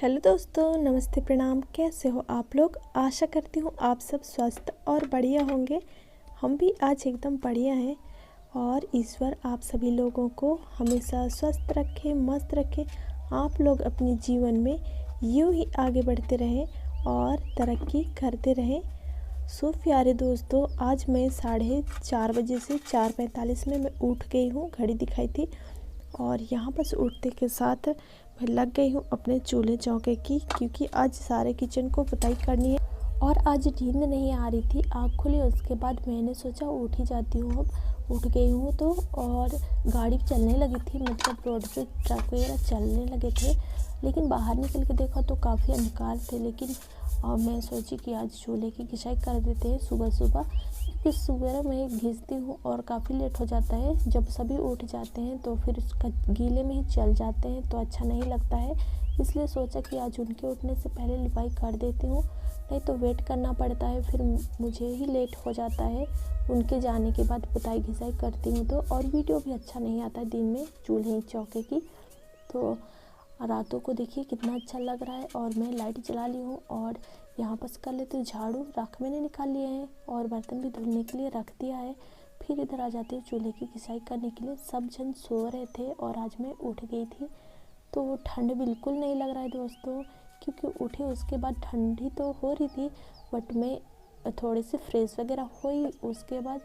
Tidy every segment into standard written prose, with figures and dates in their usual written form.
Hello दोस्तों, नमस्ते, प्रणाम। कैसे हो आप लोग? आशा करती हूँ आप सब स्वस्थ और बढ़िया होंगे। हम भी आज एकदम बढ़िया हैं और ईश्वर आप सभी लोगों को हमेशा स्वस्थ रखे, मस्त रखे। आप लोग अपने जीवन में यूं ही आगे बढ़ते रहें और तरक्की करते रहें। सो प्यारे दोस्तों, आज मैं 4:30 बजे से 4:45 में मैं उठ गई हूँ। घड़ी दिखाई थी और यहाँ बस उठते के साथ मैं लग गई हूँ अपने चूल्हे चौके की, क्योंकि आज सारे किचन को पुताई करनी है। और आज नींद नहीं आ रही थी, आँख खुली उसके बाद मैंने सोचा उठ ही जाती हूँ। अब उठ गई हूँ तो और गाड़ी चलने लगी थी, मतलब रोड पे ट्रक वगैरह चलने लगे थे, लेकिन बाहर निकल के देखा तो काफ़ी अंधकार थे। लेकिन मैं सोची कि आज चूल्हे की घिसाई कर देते हैं सुबह सुबह, क्योंकि सुबह मैं घिसती हूँ और काफ़ी लेट हो जाता है। जब सभी उठ जाते हैं तो फिर उसका गीले में ही चल जाते हैं तो अच्छा नहीं लगता है, इसलिए सोचा कि आज उनके उठने से पहले लिपाई कर देती हूँ, नहीं तो वेट करना पड़ता है, फिर मुझे ही लेट हो जाता है। उनके जाने के बाद पुताई घिसाई करती हूँ तो और वीडियो भी अच्छा नहीं आता है दिन में चूल्हे चौके की। तो रातों को देखिए कितना अच्छा लग रहा है। और मैं लाइट जला ली हूँ और यहाँ पर कर लेती हूँ झाड़ू, राख मैंने निकाल लिए हैं और बर्तन भी धुलने के लिए रख दिया है। फिर इधर आ जाती हूँ चूल्हे की घिसाई करने के लिए। सब जन सो रहे थे और आज मैं उठ गई थी, तो ठंड बिल्कुल नहीं लग रहा है दोस्तों, क्योंकि उठी उसके बाद ठंडी तो हो रही थी, बट मैं थोड़ी सी फ्रेश वगैरह हुई उसके बाद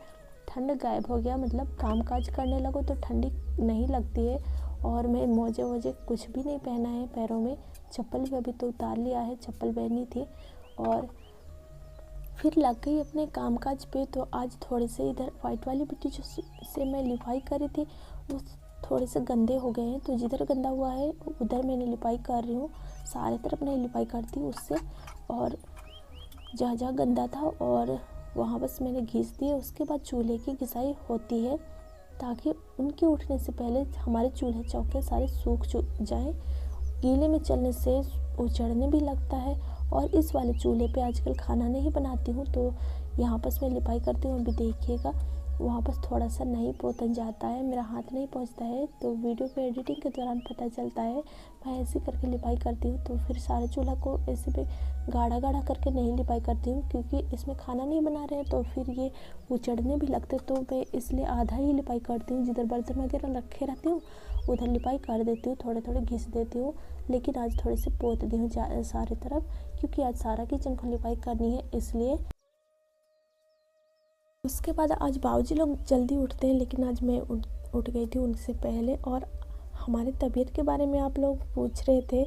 ठंड गायब हो गया। मतलब काम काज करने लगो तो ठंडी नहीं लगती है। और मैं मोजे वोजे कुछ भी नहीं पहना है पैरों में, चप्पल भी अभी तो उतार लिया है, चप्पल पहनी थी और फिर लग गई अपने कामकाज पे। तो आज थोड़े से इधर वाइट वाली मिट्टी जो से मैं लिपाई करी थी वो थोड़े से गंदे हो गए हैं, तो जिधर गंदा हुआ है उधर मैंने लिपाई कर रही हूँ। सारे तरफ नहीं लिपाई करती उससे, और जहाँ जहाँ गंदा था और वहाँ बस मैंने घिस दिए। उसके बाद चूल्हे की घिसाई होती है ताकि उनके उठने से पहले हमारे चूल्हे चौके सारे सूख जाएं। गीले में चलने से उजड़ने भी लगता है। और इस वाले चूल्हे पे आजकल खाना नहीं बनाती हूँ, तो यहाँ पर मैं लिपाई करती हूँ। अभी देखिएगा वहाँ पर थोड़ा सा नहीं पोतन जाता है, मेरा हाथ नहीं पहुँचता है, तो वीडियो पे एडिटिंग के दौरान पता चलता है। मैं ऐसे करके लिपाई करती हूँ, तो फिर सारे चूल्हा को ऐसे पे गाढ़ा गाढ़ा करके नहीं लिपाई करती हूँ, क्योंकि इसमें खाना नहीं बना रहे हैं तो फिर ये उचड़ने भी लगते, तो मैं इसलिए आधा ही लिपाई करती हूँ। जिधर बर्तन वगैरह रखे रहती हूँ उधर लिपाई कर देती हूँ, थोड़े थोड़े घिस देती हूँ। लेकिन आज थोड़े से पोत दी हूँ सारे तरफ, क्योंकि आज सारा किचन को लिपाई करनी है इसलिए। उसके बाद आज बाबूजी लोग जल्दी उठते हैं, लेकिन आज मैं उठ गई थी उनसे पहले। और हमारे तबीयत के बारे में आप लोग पूछ रहे थे,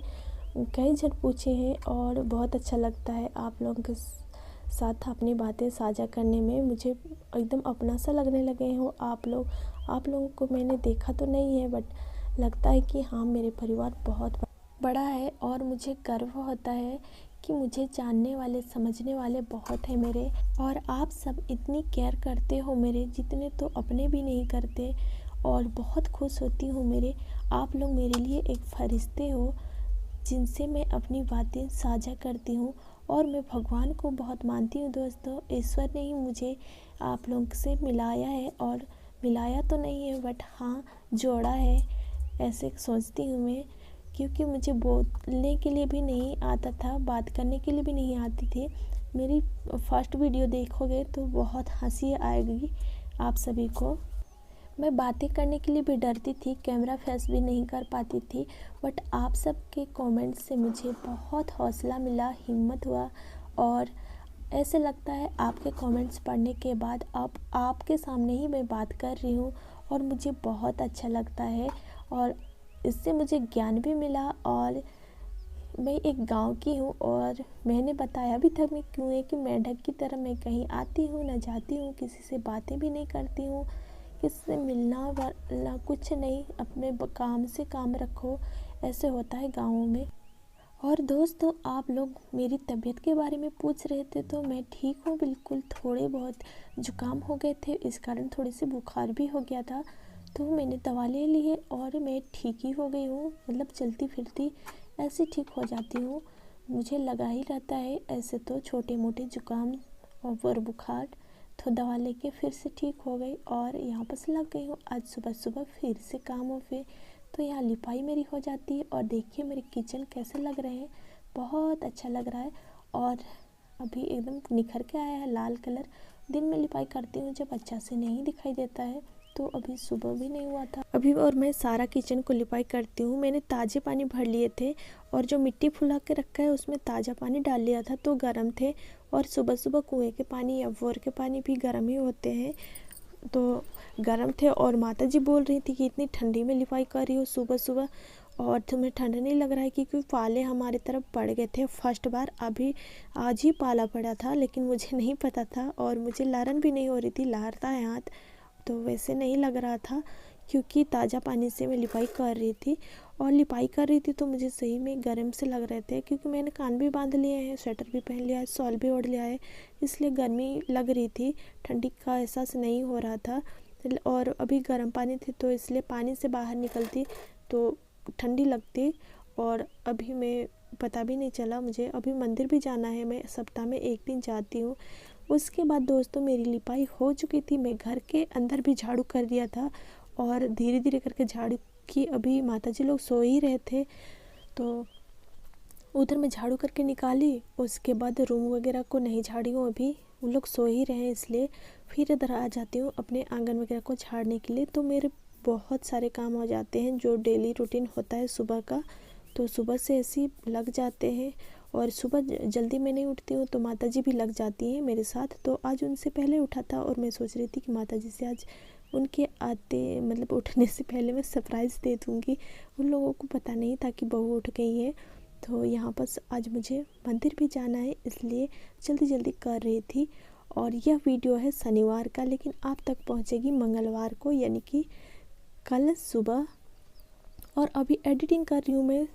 कई जन पूछे हैं और बहुत अच्छा लगता है आप लोगों के साथ अपनी बातें साझा करने में। मुझे एकदम अपना सा लगने लगे हो आप लोगों को मैंने देखा तो नहीं है, बट लगता है कि हाँ, मेरे परिवार बहुत बड़ा है और मुझे गर्व होता है कि मुझे जानने वाले समझने वाले बहुत हैं मेरे। और आप सब इतनी केयर करते हो मेरे, जितने तो अपने भी नहीं करते, और बहुत खुश होती हूँ मेरे। आप लोग मेरे लिए एक फरिश्ते हो जिनसे मैं अपनी बातें साझा करती हूँ। और मैं भगवान को बहुत मानती हूँ दोस्तों, ईश्वर ने ही मुझे आप लोग से मिलाया है, और मिलाया तो नहीं है बट हाँ जोड़ा है, ऐसे सोचती हूँ मैं। क्योंकि मुझे बोलने के लिए भी नहीं आता था, बात करने के लिए भी नहीं आती थी। मेरी फर्स्ट वीडियो देखोगे तो बहुत हंसी आएगी आप सभी को। मैं बातें करने के लिए भी डरती थी, कैमरा फेस भी नहीं कर पाती थी, बट आप सब के कमेंट्स से मुझे बहुत हौसला मिला, हिम्मत हुआ। और ऐसे लगता है आपके कमेंट्स पढ़ने के बाद अब आपके सामने ही मैं बात कर रही हूँ, और मुझे बहुत अच्छा लगता है। और इससे मुझे ज्ञान भी मिला। और मैं एक गांव की हूँ, और मैंने बताया भी था मैं क्यों है कि मेंढक की तरह मैं कहीं आती हूँ ना जाती हूँ, किसी से बातें भी नहीं करती हूँ, किसी से मिलना वाला कुछ नहीं, अपने काम से काम रखो, ऐसे होता है गाँवों में। और दोस्तों, आप लोग मेरी तबीयत के बारे में पूछ रहे थे, तो मैं ठीक हूँ बिल्कुल। थोड़े बहुत जुकाम हो गए थे, इस कारण थोड़ी सी बुखार भी हो गया था, तो मैंने दवा ले ली है और मैं ठीक ही हो गई हूँ। मतलब चलती फिरती ऐसे ठीक हो जाती हूँ। मुझे लगा ही रहता है ऐसे तो छोटे मोटे जुकाम और बुखार, तो दवा लेके फिर से ठीक हो गई और यहाँ पर लग गई हूँ। आज सुबह सुबह फिर से कामों पे, तो यहाँ लिपाई मेरी हो जाती है और देखिए मेरे किचन कैसे लग रहे हैं, बहुत अच्छा लग रहा है और अभी एकदम निखर के आया है लाल कलर। दिन में लिपाई करती हूँ जब अच्छा से नहीं दिखाई देता है, तो अभी सुबह भी नहीं हुआ था अभी, और मैं सारा किचन को लिपाई करती हूँ। मैंने ताज़े पानी भर लिए थे और जो मिट्टी फुला के रखा है उसमें ताज़ा पानी डाल लिया था, तो गर्म थे। और सुबह सुबह कुएं के पानी या बोर के पानी भी गर्म ही होते हैं, तो गर्म थे। और माता जी बोल रही थी कि इतनी ठंडी में लिपाई कर रही हो सुबह सुबह, और तुम्हें ठंड नहीं लग रहा है? क्योंकि पाले हमारे तरफ पड़ गए थे फर्स्ट बार, अभी आज ही पाला पड़ा था, लेकिन मुझे नहीं पता था और मुझे लहरन भी नहीं हो रही थी, लहरता है हाथ, तो वैसे नहीं लग रहा था क्योंकि ताज़ा पानी से मैं लिपाई कर रही थी। और लिपाई कर रही थी तो मुझे सही में गर्म से लग रहे थे, क्योंकि मैंने कान भी बांध लिए हैं, स्वेटर भी पहन लिया है, शॉल भी ओढ़ लिया है, इसलिए गर्मी लग रही थी, ठंडी का एहसास नहीं हो रहा था। और अभी गर्म पानी थी तो इसलिए पानी से बाहर निकलती तो ठंडी लगती, और अभी मैं पता भी नहीं चला। मुझे अभी मंदिर भी जाना है, मैं सप्ताह में एक दिन जाती हूँ। उसके बाद दोस्तों मेरी लिपाई हो चुकी थी, मैं घर के अंदर भी झाड़ू कर दिया था और धीरे धीरे करके झाड़ू की, अभी माताजी लोग सो ही रहे थे तो उधर मैं झाड़ू करके निकाली। उसके बाद रूम वगैरह को नहीं झाड़ी हूँ, अभी वो लोग सो ही रहे हैं, इसलिए फिर इधर आ जाती हूँ अपने आंगन वगैरह को झाड़ने के लिए। तो मेरे बहुत सारे काम हो जाते हैं जो डेली रूटीन होता है सुबह का, तो सुबह से ऐसे ही लग जाते हैं। और सुबह जल्दी मैं नहीं उठती हूँ तो माताजी भी लग जाती हैं मेरे साथ, तो आज उनसे पहले उठा था और मैं सोच रही थी कि माताजी से आज उनके आते मतलब उठने से पहले मैं सरप्राइज़ दे दूँगी। उन लोगों को पता नहीं था कि बहू उठ गई है, तो यहाँ पर आज मुझे मंदिर भी जाना है, इसलिए जल्दी जल्दी कर रही थी। और यह वीडियो है शनिवार का, लेकिन आप तक पहुँचेगी मंगलवार को, यानी कि कल सुबह। और अभी एडिटिंग कर रही हूँ मैं,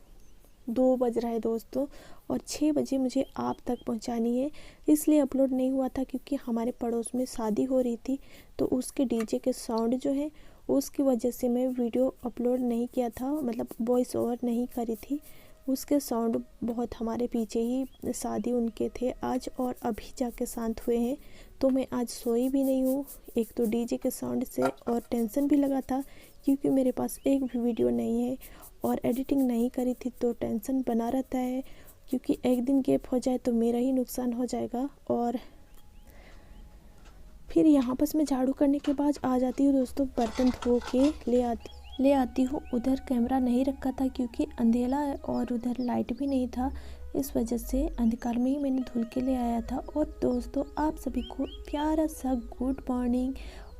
2 बज रहा है दोस्तों, और 6 बजे मुझे आप तक पहुंचानी है, इसलिए अपलोड नहीं हुआ था क्योंकि हमारे पड़ोस में शादी हो रही थी, तो उसके डीजे के साउंड जो है उसकी वजह से मैं वीडियो अपलोड नहीं किया था, मतलब वॉइस ओवर नहीं करी थी। उसके साउंड बहुत, हमारे पीछे ही शादी उनके थे आज, और अभी जाके शांत हुए हैं, तो मैं आज सोई भी नहीं हूँ, एक तो डीजे के साउंड से, और टेंशन भी लगा था क्योंकि मेरे पास एक भी वीडियो नहीं है और एडिटिंग नहीं करी थी, तो टेंशन बना रहता है क्योंकि एक दिन गैप हो जाए तो मेरा ही नुकसान हो जाएगा। और फिर यहाँ बस मैं झाड़ू करने के बाद आ जाती हूँ दोस्तों, बर्तन धो के ले आती हूँ। उधर कैमरा नहीं रखा था क्योंकि अंधेरा है और उधर लाइट भी नहीं था, इस वजह से अंधकार में ही मैंने धुल के ले आया था। और दोस्तों आप सभी को प्यारा सा गुड मॉर्निंग।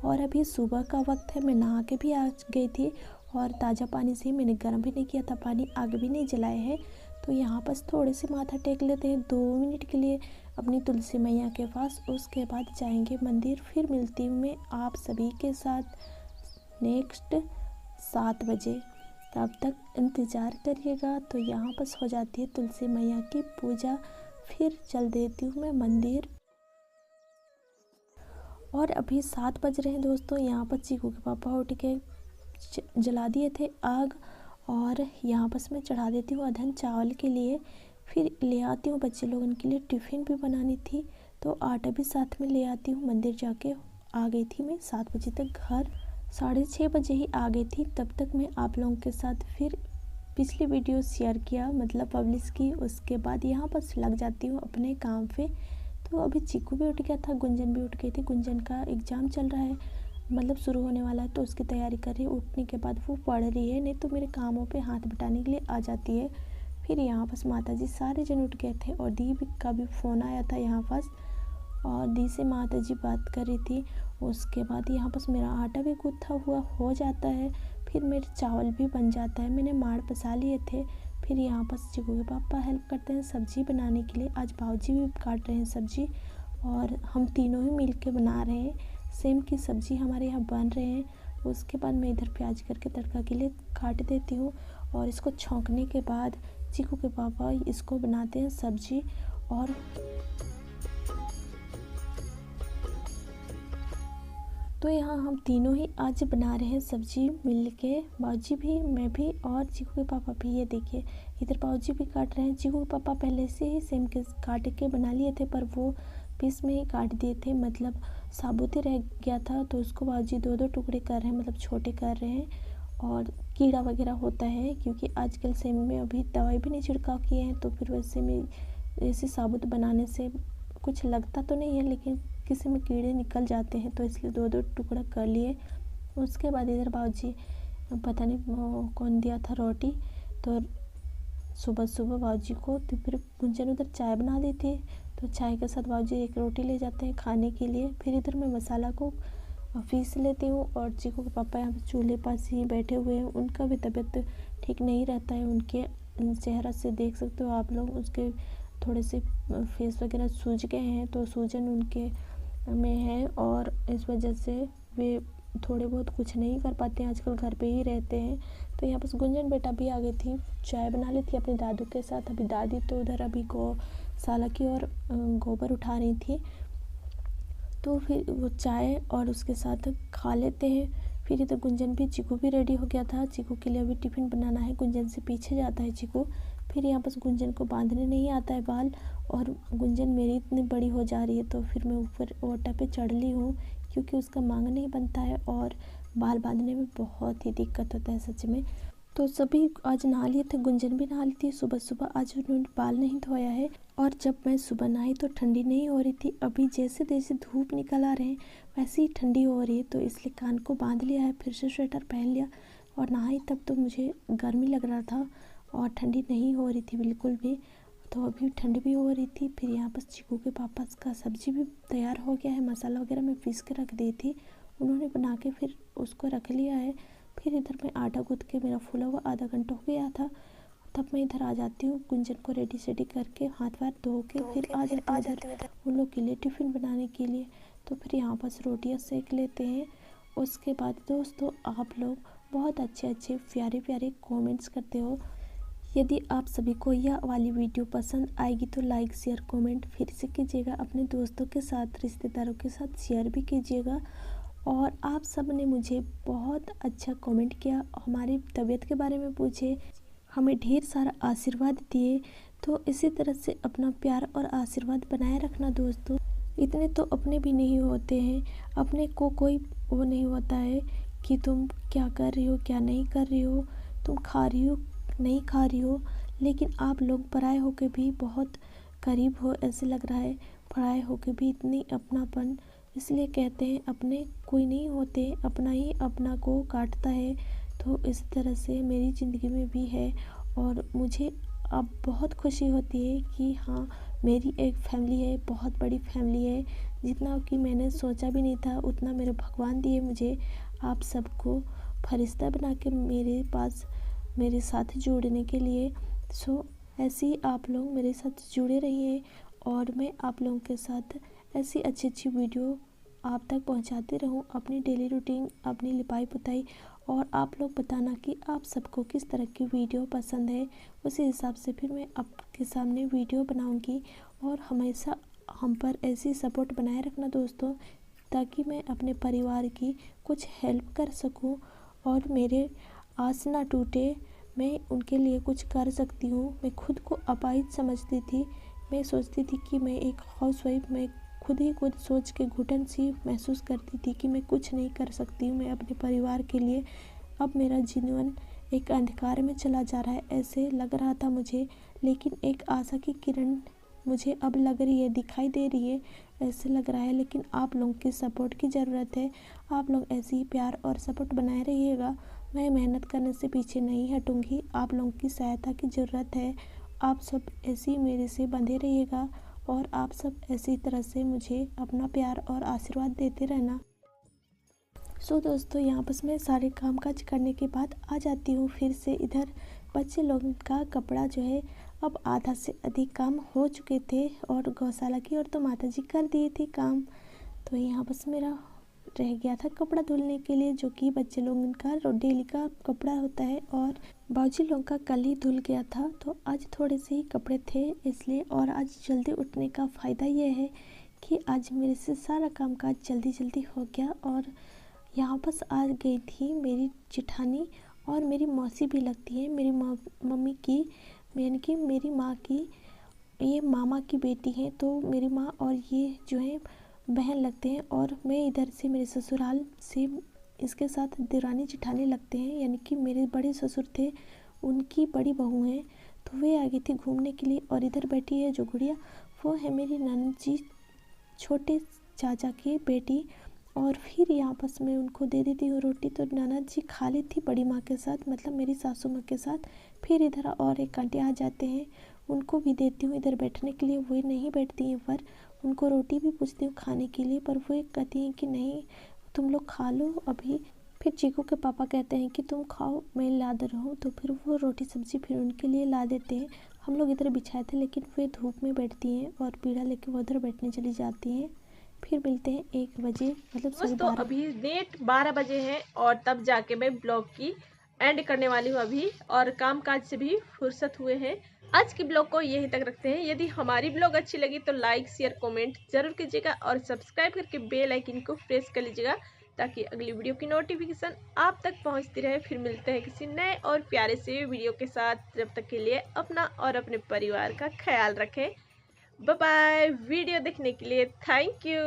और अभी सुबह का वक्त है, मैं नहा के भी आ गई थी और ताज़ा पानी से ही मैंने गर्म भी नहीं किया था पानी, आग भी नहीं जलाए हैं। तो यहाँ बस थोड़े से माथा टेक लेते हैं 2 मिनट के लिए अपनी तुलसी मैया के पास, उसके बाद जाएंगे मंदिर। फिर मिलती हूँ मैं आप सभी के साथ नेक्स्ट 7 बजे, तब तक इंतज़ार करिएगा। तो यहाँ बस हो जाती है तुलसी मैया की पूजा, फिर चल देती हूँ मैं मंदिर। और अभी 7 बज रहे हैं दोस्तों, यहाँ पर चीकू के पापा उठ के जला दिए थे आग, और यहाँ बस मैं चढ़ा देती हूँ अधन चावल के लिए। फिर ले आती हूँ बच्चे लोगों के लिए टिफ़िन भी बनानी थी, तो आटा भी साथ में ले आती हूँ। मंदिर जाके आ गई थी मैं 7 बजे तक घर, 6:30 बजे ही आ गई थी। तब तक मैं आप लोगों के साथ फिर पिछली वीडियो शेयर किया, मतलब पब्लिश की, उसके बाद यहाँ बस लग जाती हूँ अपने काम पे। तो अभी चीकू भी उठ गया था, गुंजन भी उठ गई थी, गुंजन का एग्ज़ाम चल रहा है, मतलब शुरू होने वाला है, तो उसकी तैयारी कर रही है। उठने के बाद वो पढ़ रही है, नहीं तो मेरे कामों पे हाथ बटाने के लिए आ जाती है। फिर यहाँ पास माताजी सारे जन उठ गए थे और दी का भी फ़ोन आया था यहाँ पास, और दी से माताजी बात कर रही थी। उसके बाद यहाँ पास मेरा आटा भी गूँथा हुआ हो जाता है, फिर मेरे चावल भी बन जाता है, मैंने माड़ पसा लिए थे। फिर यहाँ पास चिकू के पापा हेल्प करते हैं सब्ज़ी बनाने के लिए, आज बाऊजी भी काट रहे हैं सब्ज़ी, और हम तीनों ही मिल के बना रहे हैं, सेम की सब्ज़ी हमारे यहाँ बन रहे हैं। उसके बाद मैं इधर प्याज करके तड़का के लिए काट देती हूँ, और इसको छौंकने के बाद चीकू के पापा इसको बनाते हैं सब्ज़ी। और तो यहाँ हम तीनों ही आज बना रहे हैं सब्ज़ी मिल के, बाऊजी भी, मैं भी, और चीकू के पापा भी। ये देखिए इधर बाऊजी भी काट रहे हैं, चीकू के पापा पहले से ही सेम के काट के बना लिए थे, पर वो पीस में ही काट दिए थे, मतलब साबुत ही रह गया था, तो उसको बाऊजी 2-2 टुकड़े कर रहे हैं, मतलब छोटे कर रहे हैं। और कीड़ा वगैरह होता है, क्योंकि आजकल सेम में अभी दवाई भी नहीं छिड़काव किए हैं। तो फिर वैसे में ऐसे साबुत बनाने से कुछ लगता तो नहीं है, लेकिन किसी में कीड़े निकल जाते हैं, तो इसलिए 2-2 टुकड़ा कर लिए। उसके बाद इधर बाबूजी पता नहीं वो कौन दिया था रोटी, तो सुबह सुबह बाबूजी को, तो फिर गुंजन उधर चाय बना दी थी, तो चाय के साथ बाबूजी एक रोटी ले जाते हैं खाने के लिए। फिर इधर मैं मसाला को पीस लेती हूँ, और चीकू के पापा यहाँ पे चूल्हे पास ही बैठे हुए हैं। उनका भी तबीयत ठीक नहीं रहता है, उनके चेहरा से देख सकते हो आप लोग, उसके थोड़े से फेस वगैरह सूज गए हैं, तो सूजन उनके में है, और इस वजह से वे थोड़े बहुत कुछ नहीं कर पाते हैं, आजकल घर पे ही रहते हैं। तो यहाँ पर गुंजन बेटा भी आ गई थी, चाय बना ली थी अपने दादू के साथ। अभी दादी तो उधर अभी गौशाला की और गोबर उठा रही थी, तो फिर वो चाय और उसके साथ खा लेते हैं। फिर इधर गुंजन भी, चीकू भी रेडी हो गया था, चीकू के लिए अभी टिफ़िन बनाना है। गुंजन से पीछे जाता है चीकू। फिर यहाँ पर गुंजन को बांधने नहीं आता है बाल, और गुंजन मेरी इतनी बड़ी हो जा रही है, तो फिर मैं ऊपर ओटा पे चढ़ ली हूँ, क्योंकि उसका मांग नहीं बनता है और बाल बांधने में बहुत ही दिक्कत होता है सच में। तो सभी आज नहा लिए थे, गुंजन भी नहा ली थी सुबह सुबह। आज उन्होंने बाल नहीं धोया है, और जब मैं सुबह नहाई तो ठंडी नहीं हो रही थी। अभी जैसे जैसे धूप निकल आ रहे हैं वैसे ही ठंडी हो रही है, तो इसलिए कान को बांध लिया है, फिर से स्वेटर पहन लिया और नहाई। तब तो मुझे गर्मी लग रहा था और ठंडी नहीं हो रही थी बिल्कुल भी, तो अभी ठंडी भी हो रही थी। फिर यहाँ पर चीकू के पापा का सब्जी भी तैयार हो गया है, मसाला वगैरह मैं पीस के रख दी थी, उन्होंने बना के फिर उसको रख लिया है। फिर इधर मैं आटा गूँथ के, मेरा फूला हुआ आधा घंटा हो गया था, तब मैं इधर आ जाती हूँ गुंजन को रेडी सेडी करके, हाथ वाथ धो के फिर आ जाती हूँ इधर उन लोग के लिए टिफ़िन बनाने के लिए। तो फिर यहाँ पर रोटियाँ सेक लेते हैं। उसके बाद दोस्तों, आप लोग बहुत अच्छे अच्छे प्यारे प्यारे कमेंट्स करते हो। यदि आप सभी को यह वाली वीडियो पसंद आएगी तो लाइक शेयर कमेंट फिर से कीजिएगा, अपने दोस्तों के साथ, रिश्तेदारों के साथ शेयर भी कीजिएगा। और आप सब ने मुझे बहुत अच्छा कमेंट किया, हमारी तबीयत के बारे में पूछे, हमें ढेर सारा आशीर्वाद दिए। तो इसी तरह से अपना प्यार और आशीर्वाद बनाए रखना दोस्तों। इतने तो अपने भी नहीं होते हैं, अपने को कोई वो नहीं होता है कि तुम क्या कर रही हो क्या नहीं कर रही हो, तुम खा रही हो नहीं खा रही हो, लेकिन आप लोग पराए होकर भी बहुत करीब हो ऐसे लग रहा है, पराए होकर भी इतनी अपनापन। इसलिए कहते हैं अपने कोई नहीं होते, अपना ही अपना को काटता है। तो इस तरह से मेरी ज़िंदगी में भी है, और मुझे अब बहुत खुशी होती है कि हाँ, मेरी एक फैमिली है, बहुत बड़ी फैमिली है। जितना कि मैंने सोचा भी नहीं था उतना मेरे भगवान दिए मुझे, आप सबको फरिश्ता बना के मेरे पास, मेरे साथ जुड़ने के लिए। सो ऐसे ही आप लोग मेरे साथ जुड़े रहिए, और मैं आप लोगों के साथ ऐसी अच्छी अच्छी वीडियो आप तक पहुंचाते रहूं, अपनी डेली रूटीन, अपनी लिपाई पुताई। और आप लोग बताना कि आप सबको किस तरह की वीडियो पसंद है, उसी हिसाब से फिर मैं आपके सामने वीडियो बनाऊंगी। और हमेशा हम पर ऐसी सपोर्ट बनाए रखना दोस्तों, ताकि मैं अपने परिवार की कुछ हेल्प कर सकूं, और मेरे आस ना टूटे, मैं उनके लिए कुछ कर सकती हूँ। मैं खुद को अपाहिज समझती थी, मैं सोचती थी कि मैं एक हाउसवाइफ, मैं खुद ही खुद सोच के घुटन सी महसूस करती थी कि मैं कुछ नहीं कर सकती हूँ मैं अपने परिवार के लिए। अब मेरा जीवन एक अंधकार में चला जा रहा है ऐसे लग रहा था मुझे, लेकिन एक आशा की किरण मुझे अब लग रही है, दिखाई दे रही है, ऐसे लग रहा है। लेकिन आप लोगों की सपोर्ट की ज़रूरत है, आप लोग ऐसे ही प्यार और सपोर्ट बनाए रहिएगा। मैं मेहनत करने से पीछे नहीं हटूँगी, आप लोगों की सहायता की ज़रूरत है। आप सब ऐसे ही मेरे से बंधे रहिएगा, और आप सब ऐसी तरह से मुझे अपना प्यार और आशीर्वाद देते रहना। सो दोस्तों, यहाँ बस मैं सारे काम काज करने के बाद आ जाती हूँ फिर से इधर। बच्चे लोगों का कपड़ा जो है अब आधा से अधिक काम हो चुके थे, और गौशाला की और तो माता जी कर दिए थे काम। तो यहाँ बस मेरा रह गया था कपड़ा धुलने के लिए, जो कि बच्चे लोगों का डेली का कपड़ा होता है, और बाबूजी लोगों का कल ही धुल गया था। तो आज थोड़े से ही कपड़े थे इसलिए, और आज जल्दी उठने का फ़ायदा ये है कि आज मेरे से सारा काम काज जल्दी जल्दी हो गया। और यहाँ बस आ गई थी मेरी जेठानी, और मेरी मौसी भी लगती है, मेरी मम्मी की, यानी कि मेरी माँ की ये मामा की बेटी हैं। तो मेरी माँ और ये जो है बहन लगते हैं। और मैं इधर से मेरे ससुराल से इसके साथ देवरानी जेठानी लगते हैं, यानी कि मेरे बड़े ससुर थे, उनकी बड़ी बहू हैं। तो वे आ गई थी घूमने के लिए। और इधर बैठी है जो गुड़िया, वो है मेरी ननद जी, छोटे चाचा की बेटी। और फिर यहाँ बस मैं उनको दे देती हूँ रोटी। तो ननद जी खा ली थी बड़ी माँ के साथ, मतलब मेरी सासू माँ के साथ। फिर इधर और एक आंटी आ जाते हैं, उनको भी देती हूँ इधर बैठने के लिए। वो नहीं बैठती हैं, पर उनको रोटी भी पूछती हूँ खाने के लिए, पर वो कहती हैं कि नहीं तुम लोग खा लो अभी। फिर चीकू के पापा कहते हैं कि तुम खाओ, मैं ला दे रहा हूँ। तो फिर वो रोटी सब्जी फिर उनके लिए ला देते हैं। हम लोग इधर बिछाए थे, लेकिन वे धूप में बैठती हैं और पीढ़ा लेके वो उधर बैठने चली जाती हैं। फिर मिलते हैं 1 बजे, मतलब दोस्तों 12:30। अभी नेट 12 बजे हैं और तब जाके मैं ब्लॉग की एंड करने वाली हूँ अभी, और काम काज से भी फुर्सत हुए हैं। आज की ब्लॉग को यहीं तक रखते हैं। यदि हमारी ब्लॉग अच्छी लगी तो लाइक शेयर कमेंट जरूर कीजिएगा और सब्सक्राइब करके बेल आइकन को प्रेस कर लीजिएगा, ताकि अगली वीडियो की नोटिफिकेशन आप तक पहुंचती रहे। फिर मिलते हैं किसी नए और प्यारे से वीडियो के साथ। जब तक के लिए अपना और अपने परिवार का ख्याल रखें। Bye bye. वीडियो देखने के लिए थैंक यू।